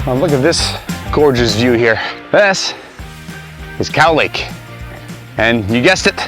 Well, look at this gorgeous view here. This is Cow Lake. And you guessed it,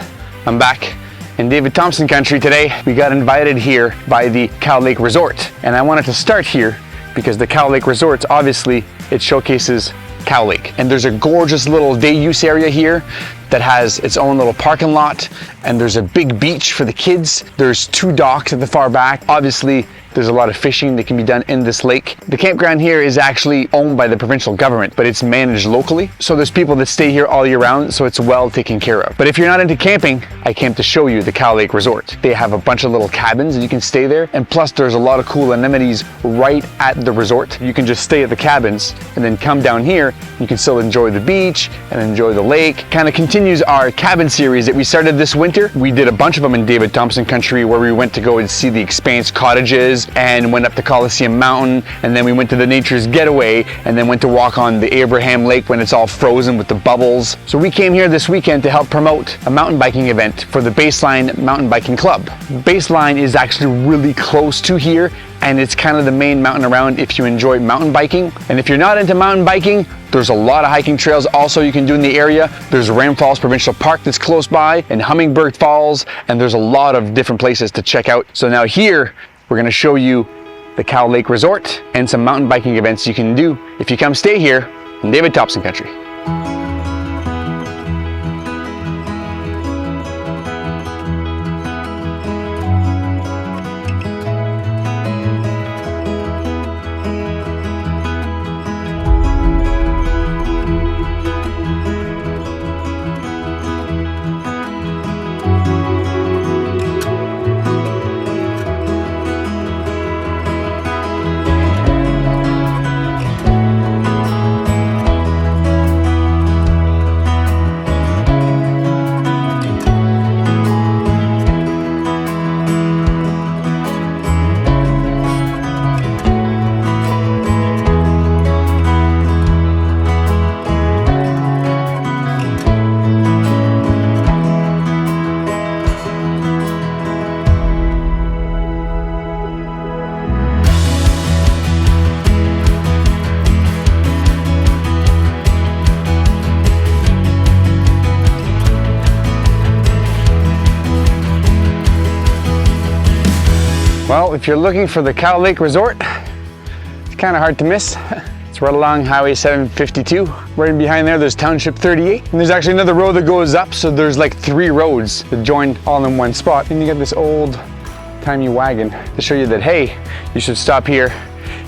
I'm back in David Thompson Country today. We got invited here by the Cow Lake Resort. And I wanted to start here because the Cow Lake Resort, obviously, it showcases Cow Lake. And there's a gorgeous little day use area here that has its own little parking lot, and there's a big beach for the kids. There's 2 docks at the far back. Obviously, there's a lot of fishing that can be done in this lake. The campground here is actually owned by the provincial government, but it's managed locally. So there's people that stay here all year round, so it's well taken care of. But if you're not into camping, I came to show you the Cow Lake Resort. They have a bunch of little cabins and you can stay there. And plus there's a lot of cool amenities right at the resort. You can just stay at the cabins and then come down here. You can still enjoy the beach and enjoy the lake. Kind of continues our cabin series that we started this winter. We did a bunch of them in David Thompson Country where we went to go and see the Expanse cottages and went up the Coliseum Mountain, and then we went to the Nature's Getaway, and then went to walk on the Abraham Lake when it's all frozen with the bubbles. So we came here this weekend to help promote a mountain biking event for the Baseline Mountain Biking Club. Baseline is actually really close to here, and it's kind of the main mountain around if you enjoy mountain biking. And if you're not into mountain biking, there's a lot of hiking trails also you can do in the area. There's Ram Falls Provincial Park that's close by, and Hummingbird Falls, and there's a lot of different places to check out. So now here, we're gonna show you the Cow Lake Resort and some mountain biking events you can do if you come stay here in David Thompson Country. Well, if you're looking for the Cow Lake Resort, it's kind of hard to miss. It's right along Highway 752. Right in behind there, there's Township 38. And there's actually another road that goes up, so there's like 3 roads that join all in one spot. And you get this old-timey wagon to show you that, hey, you should stop here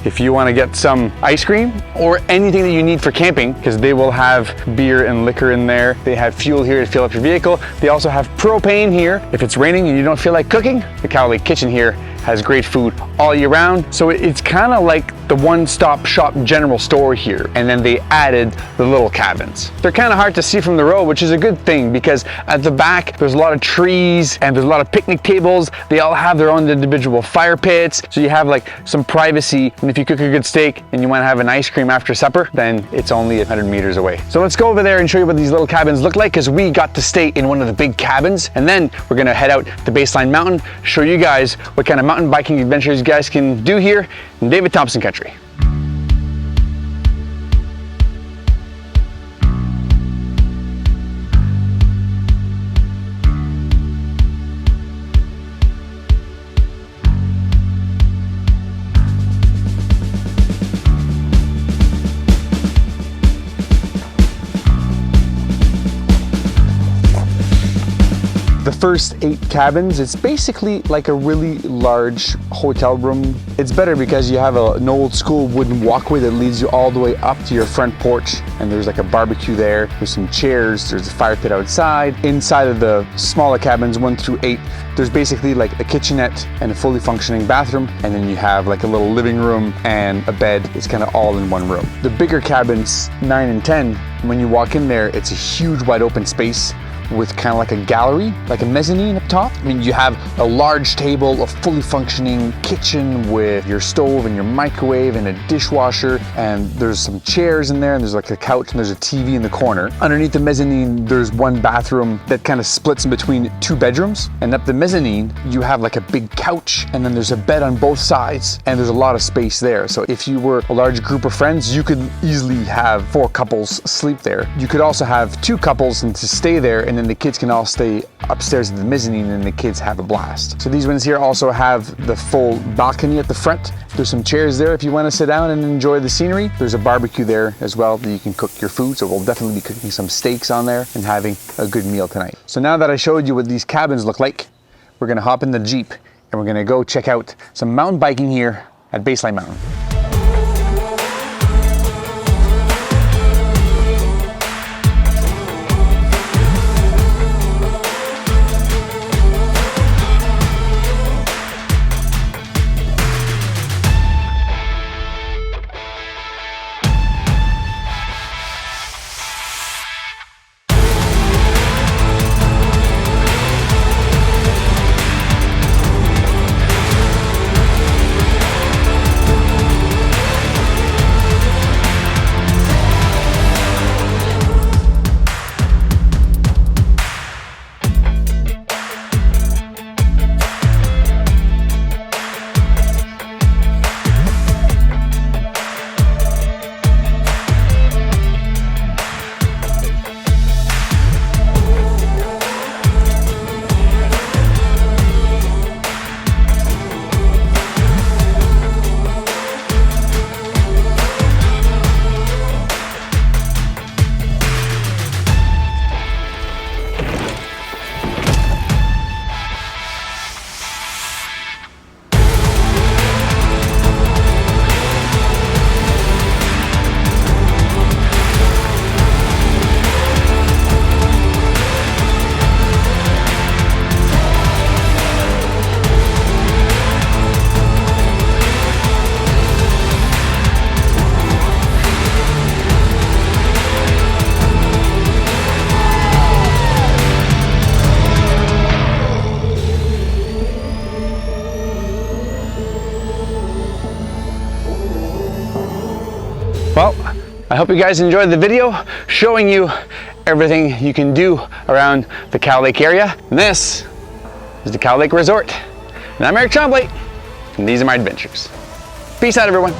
if you want to get some ice cream or anything that you need for camping, because they will have beer and liquor in there. They have fuel here to fill up your vehicle. They also have propane here. If it's raining and you don't feel like cooking, the Cow Lake Kitchen here has great food all year round. So it's kind of like the one-stop shop general store here. And then they added the little cabins. They're kind of hard to see from the road, which is a good thing because at the back, there's a lot of trees and there's a lot of picnic tables. They all have their own individual fire pits. So you have like some privacy. And if you cook a good steak and you want to have an ice cream after supper, then it's only 100 meters away. So let's go over there and show you what these little cabins look like, because we got to stay in one of the big cabins. And then we're gonna head out to Baseline Mountain, show you guys what kind of mountain biking adventures you guys can do here in David Thompson Country. The first 8 cabins, it's basically like a really large hotel room. It's better because you have an old school wooden walkway that leads you all the way up to your front porch, and there's like a barbecue there, there's some chairs, there's a fire pit outside. Inside of the smaller cabins 1 through 8, there's basically like a kitchenette and a fully functioning bathroom, and then you have like a little living room and a bed. It's kind of all in one room. The bigger cabins 9 and 10, when you walk in there, it's a huge wide open space with kind of like a gallery, like a mezzanine up top. I mean, you have a large table, a fully functioning kitchen with your stove and your microwave and a dishwasher, and there's some chairs in there, and there's like a couch, and there's a TV in the corner. Underneath the mezzanine, there's one bathroom that kind of splits in between 2 bedrooms, and up the mezzanine, you have like a big couch, and then there's a bed on both sides, and there's a lot of space there. So if you were a large group of friends, you could easily have 4 couples sleep there. You could also have 2 couples and to stay there, and then the kids can all stay upstairs at the mezzanine, and the kids have a blast. So these ones here also have the full balcony at the front. There's some chairs there if you want to sit down and enjoy the scenery. There's a barbecue there as well that you can cook your food. So we'll definitely be cooking some steaks on there and having a good meal tonight. So now that I showed you what these cabins look like, we're gonna hop in the Jeep and we're gonna go check out some mountain biking here at Baseline Mountain. Well, I hope you guys enjoyed the video showing you everything you can do around the Cow Lake area. And this is the Cow Lake Resort. And I'm Eric Chombley, and these are my adventures. Peace out, everyone.